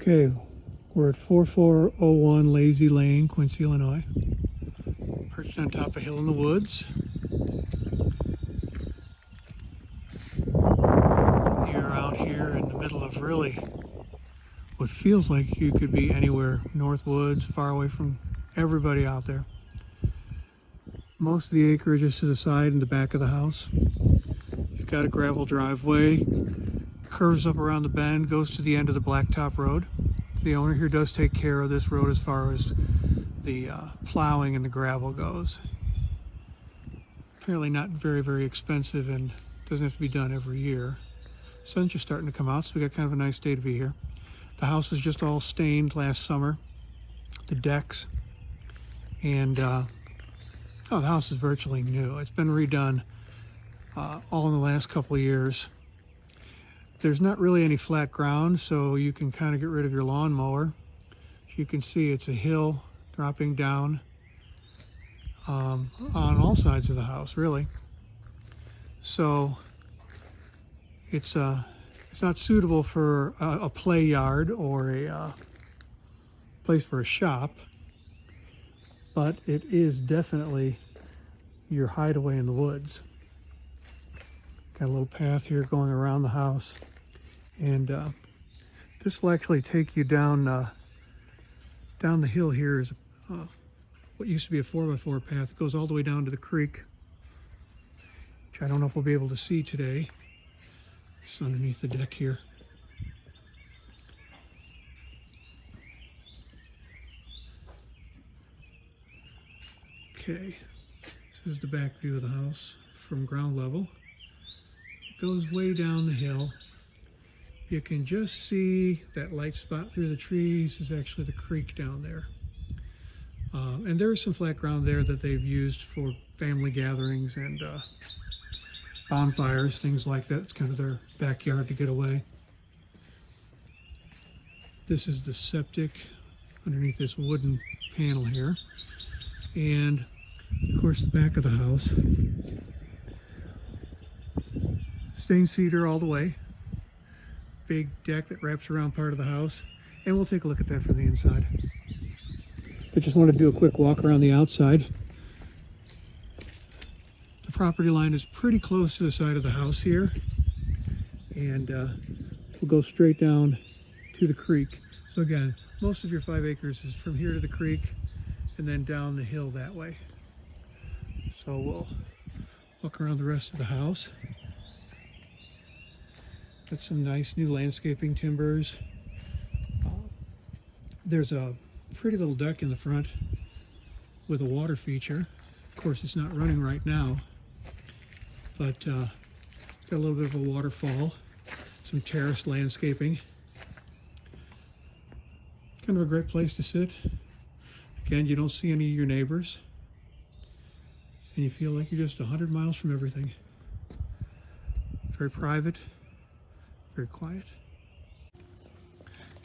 Okay, we're at 4401 Lazy Lane, Quincy, Illinois. Perched on top of a hill in the woods. You're out here in the middle of really what feels like you could be anywhere north woods, far away from everybody out there. Most of the acreage is to the side and the back of the house. You've got a gravel driveway, curves up around the bend, goes to the end of the blacktop road. The owner here does take care of this road as far as the plowing and the gravel goes. Apparently not very expensive and doesn't have to be done every year. Sun's just starting to come out, so we got kind of a nice day to be here. The house was just all stained last summer, the decks, and the house is virtually new. It's been redone all in the last couple of years. There's not really any flat ground, so you can kind of get rid of your lawnmower. As you can see, it's a hill dropping down on all sides of the house, really. So it's not suitable for a play yard or a place for a shop, but it is definitely your hideaway in the woods. Got a little path here going around the house, and this will actually take you down the hill. Here is what used to be a 4x4 path. It goes all the way down to the creek, which I don't know if we'll be able to see today. It's underneath the deck here. Okay, this is the back view of the house from ground level. It goes way down the hill. You can just see that light spot through the trees is actually the creek down there. And there is some flat ground there that they've used for family gatherings and bonfires, things like that. It's kind of their backyard to get away. This is the septic underneath this wooden panel here. And of course the back of the house. Stained cedar all the way. Big deck that wraps around part of the house. And we'll take a look at that from the inside. I just want to do a quick walk around the outside. The property line is pretty close to the side of the house here. And we'll go straight down to the creek. So again, most of your 5 acres is from here to the creek and then down the hill that way. So we'll walk around the rest of the house. Got some nice new landscaping timbers. There's a pretty little deck in the front with a water feature. Of course, it's not running right now, but got a little bit of a waterfall, some terraced landscaping. Kind of a great place to sit. Again, you don't see any of your neighbors, and you feel like you're just 100 miles from everything. Very private, very quiet.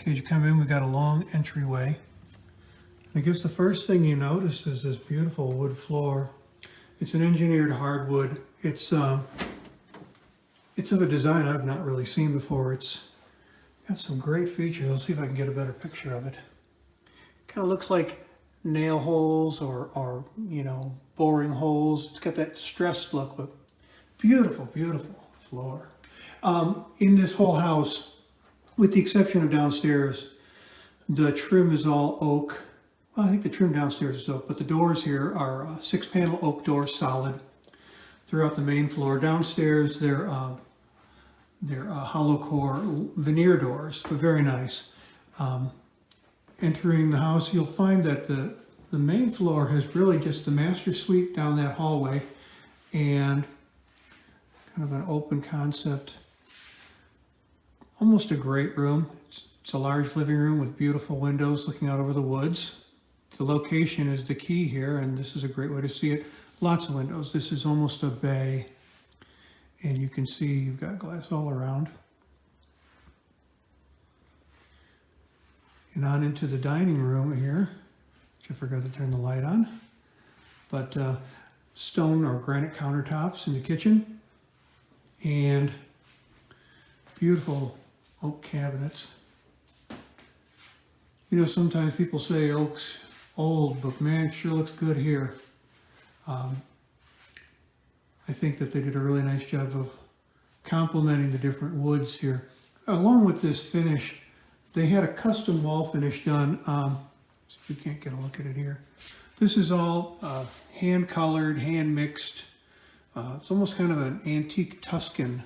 Okay, as you come in, we've got a long entryway. I guess the first thing you notice is this beautiful wood floor. It's an engineered hardwood. It's of a design I've not really seen before. It's got some great features. I'll see if I can get a better picture of it. Kind of looks like nail holes or you know, boring holes. It's got that stressed look, but beautiful floor. In this whole house, with the exception of downstairs, the trim is all oak. Well, I think the trim downstairs is oak, but the doors here are 6-panel oak doors, solid, throughout the main floor. Downstairs, they're hollow core veneer doors, but very nice. Entering the house, you'll find that the main floor has really just the master suite down that hallway and kind of an open concept, almost a great room. It's a large living room with beautiful windows looking out over the woods. The location is the key here, and this is a great way to see it. Lots of windows. This is almost a bay, and you can see you've got glass all around. And on into the dining room here, which I forgot to turn the light on. But stone or granite countertops in the kitchen, and beautiful oak cabinets. You know, sometimes people say oak's old, but man, it sure looks good here. I think that they did a really nice job of complementing the different woods here. Along with this finish, they had a custom wall finish done. So if you can't get a look at it here. This is all hand colored, hand mixed. It's almost kind of an antique Tuscan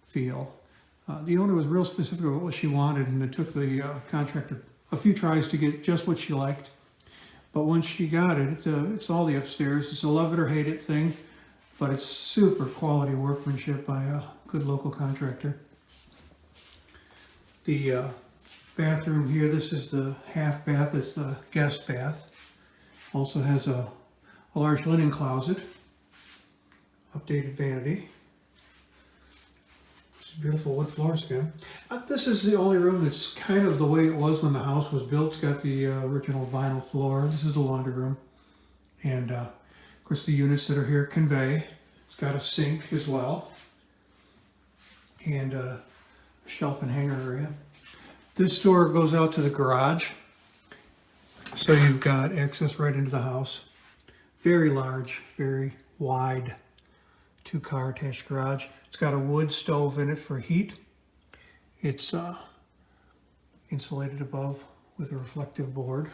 feel. The owner was real specific about what she wanted, and it took the contractor a few tries to get just what she liked. But once she got it, it's all the upstairs. It's a love it or hate it thing, but it's super quality workmanship by a good local contractor. The bathroom here, this is the half bath, it's the guest bath. Also has a large linen closet, updated vanity. Beautiful wood floors again. This is the only room that's kind of the way it was when the house was built. It's got the original vinyl floor. This is the laundry room. And of course the units that are here convey. It's got a sink as well. And a shelf and hanger area. This door goes out to the garage. So you've got access right into the house. Very large, very wide 2-car attached garage. It's got a wood stove in it for heat. It's insulated above with a reflective board.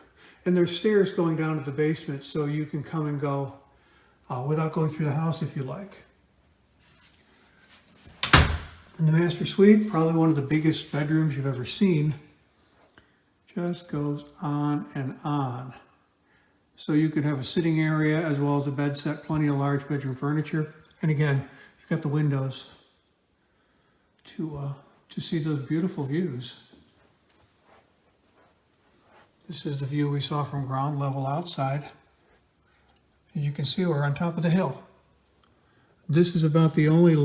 And there's stairs going down to the basement, so you can come and go without going through the house if you like. And the master suite, probably one of the biggest bedrooms you've ever seen, just goes on and on. So you could have a sitting area as well as a bed set, plenty of large bedroom furniture. And again, you've got the windows to see those beautiful views. This is the view we saw from ground level outside. And you can see we're on top of the hill. This is about the only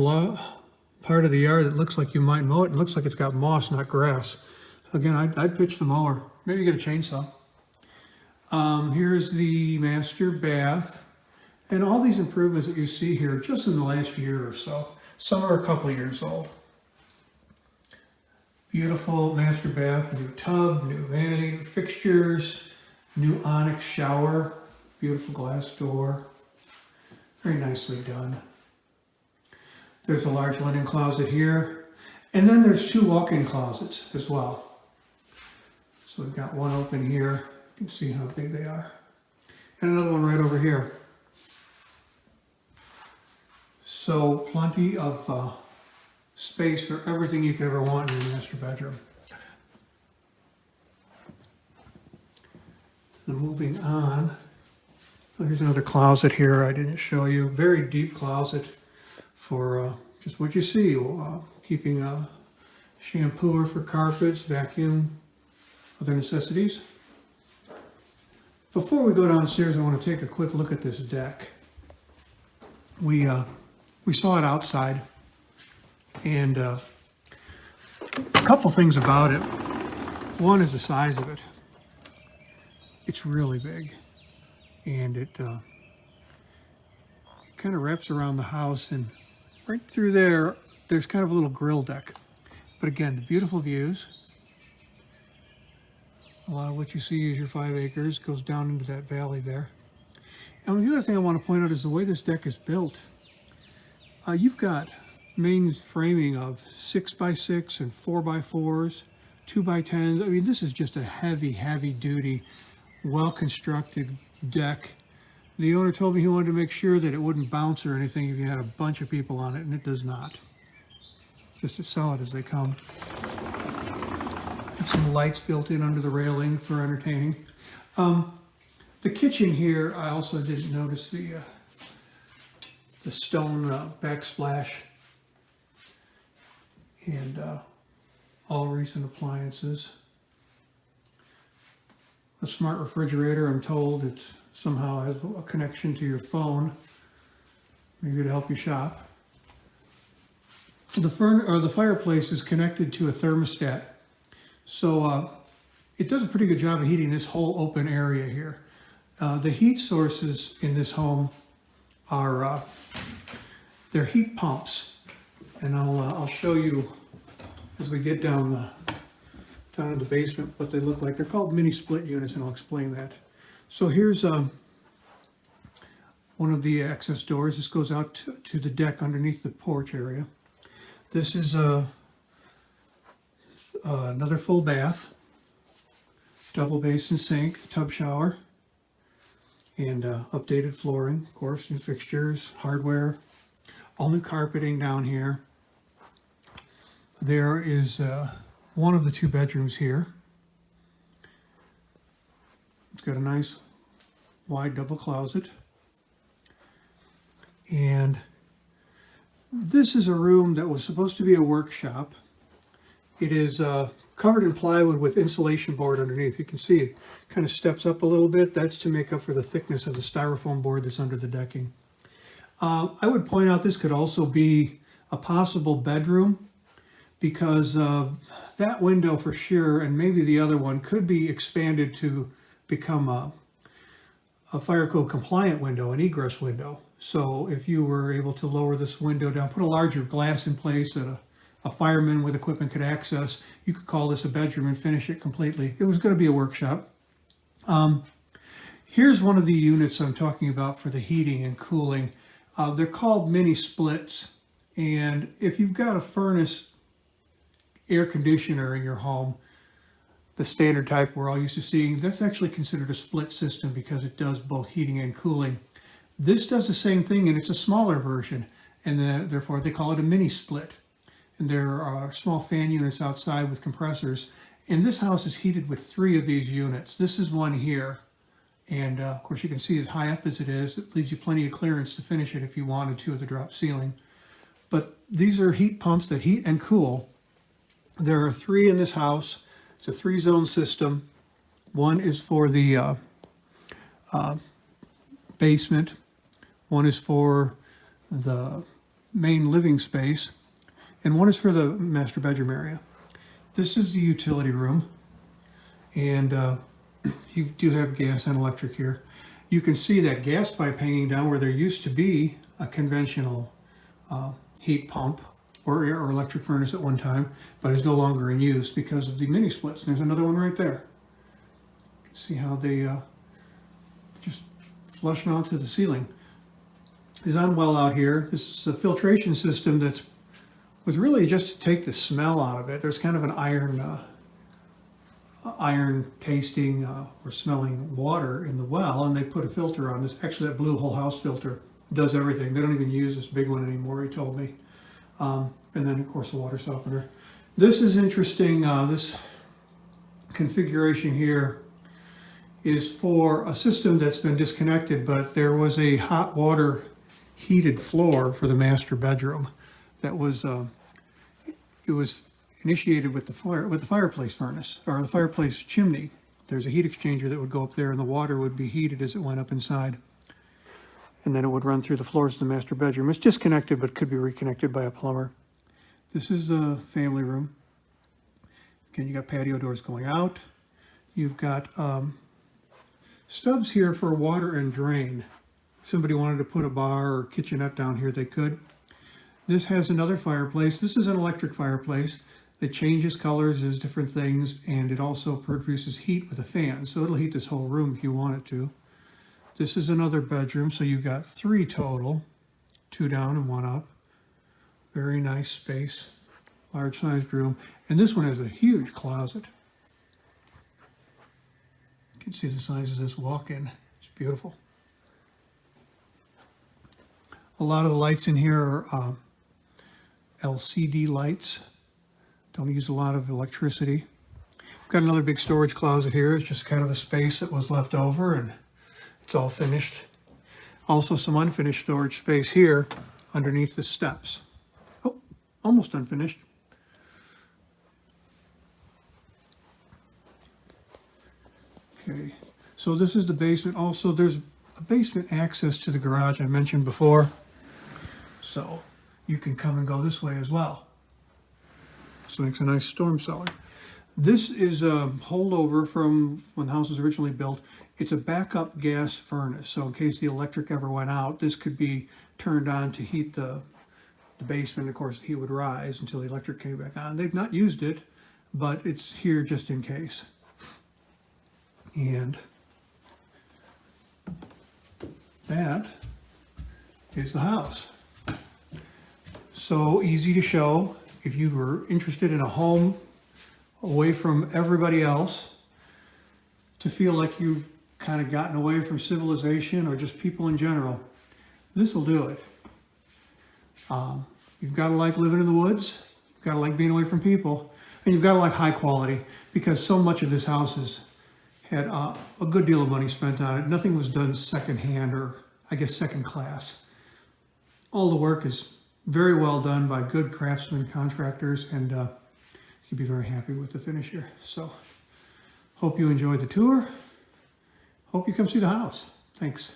part of the yard that looks like you might mow it. It looks like it's got moss, not grass. Again, I'd pitch the mower. Maybe get a chainsaw. Here's the master bath. And all these improvements that you see here just in the last year or so. Some are a couple years old. Beautiful master bath, new tub, new vanity, new fixtures, new onyx shower, beautiful glass door. Very nicely done. There's a large linen closet here. And then there's 2 walk-in closets as well. So we've got one open here. You can see how big they are. And another one right over here. So plenty of space for everything you could ever want in your master bedroom. Now moving on, here's another closet here I didn't show you. Very deep closet for just what you see. Keeping a shampooer for carpets, vacuum, other necessities. Before we go downstairs, I want to take a quick look at this deck. We saw it outside, and a couple things about it. One is the size of it. It's really big, and it kind of wraps around the house, and right through there's kind of a little grill deck. But again, the beautiful views. A lot of what you see is your 5 acres, goes down into that valley there. And the other thing I want to point out is the way this deck is built. You've got main framing of 6x6 and 4x4s, 2x10s. I mean, this is just a heavy, heavy duty, well-constructed deck. The owner told me he wanted to make sure that it wouldn't bounce or anything if you had a bunch of people on it, and it does not. Just as solid as they come. Got some lights built in under the railing for entertaining. The kitchen here, I also didn't notice the stone backsplash, and all recent appliances. A smart refrigerator, I'm told it somehow has a connection to your phone, maybe to help you shop. The fireplace is connected to a thermostat, so it does a pretty good job of heating this whole open area here. The heat sources in this home are they're heat pumps, and I'll show you as we get down down in the basement what they look like. They're called mini split units, and I'll explain that. So here's one of the access doors. This goes out to the deck underneath the porch area. This is another full bath, double basin sink, tub shower, and updated flooring, of course, new fixtures, hardware, all new carpeting down here. There is one of the 2 bedrooms here. It's got a nice wide double closet. And this is a room that was supposed to be a workshop. It is covered in plywood with insulation board underneath. You can see it kind of steps up a little bit. That's to make up for the thickness of the styrofoam board that's under the decking. I would point out this could also be a possible bedroom, because that window for sure, and maybe the other one, could be expanded to become a fire code compliant window, an egress window. So if you were able to lower this window down, put a larger glass in place that a fireman with equipment could access, you could call this a bedroom and finish it completely. It was going to be a workshop. Here's one of the units I'm talking about for the heating and cooling. They're called mini splits. And if you've got a furnace air conditioner in your home, the standard type we're all used to seeing, that's actually considered a split system because it does both heating and cooling. This does the same thing, and it's a smaller version, and therefore they call it a mini split. And there are small fan units outside with compressors. And this house is heated with 3 of these units. This is one here. And of course you can see as high up as it is, it leaves you plenty of clearance to finish it if you wanted to with the drop ceiling. But these are heat pumps that heat and cool. There are 3 in this house. It's a 3-zone system. One is for the basement. One is for the main living space. And one is for the master bedroom area. This is the utility room. And you do have gas and electric here. You can see that gas pipe hanging down where there used to be a conventional heat pump or electric furnace at one time, but is no longer in use because of the mini splits. And there's another one right there. See how they just flush mount to the ceiling. Is on well out here. This is a filtration system that was really just to take the smell out of it. There's kind of an iron tasting or smelling water in the well, and they put a filter on this. Actually, that blue whole house filter does everything. They don't even use this big one anymore, he told me. And then, of course, the water softener. This is interesting. This configuration here is for a system that's been disconnected, but there was a hot water heated floor for the master bedroom that was it was initiated with the fireplace furnace or the fireplace chimney. There's a heat exchanger that would go up there, and the water would be heated as it went up inside, and then it would run through the floors of the master bedroom. It's disconnected but could be reconnected by a plumber. This is the family room. Again, you got patio doors going out. You've got stubs here for water and drain. If somebody wanted to put a bar or kitchenette down here, they could. This has another fireplace. This is an electric fireplace that changes colors as different things, and it also produces heat with a fan. So it'll heat this whole room if you want it to. This is another bedroom, so you've got 3 total, 2 down and 1 up. Very nice space, large sized room. And this one has a huge closet. You can see the size of this walk-in. It's beautiful. A lot of the lights in here are LCD lights. Don't use a lot of electricity. We've got another big storage closet here. It's just kind of the space that was left over, and it's all finished. Also some unfinished storage space here underneath the steps. Oh, almost unfinished. Okay, so this is the basement. Also, there's a basement access to the garage I mentioned before. So you can come and go this way as well. So it makes a nice storm cellar. This is a holdover from when the house was originally built. It's a backup gas furnace. So in case the electric ever went out, this could be turned on to heat the basement. Of course, the heat would rise until the electric came back on. They've not used it. but it's here just in case. And that is the house. So easy to show. If you were interested in a home away from everybody else, to feel like you've kind of gotten away from civilization or just people in general, this will do it. You've got to like living in the woods, you've got to like being away from people, and you've got to like high quality, because so much of this house has had a good deal of money spent on it. Nothing was done secondhand, or I guess second class. All the work is very well done by good craftsmen, contractors, and you'll be very happy with the finish here. So, hope you enjoyed the tour. Hope you come see the house. Thanks.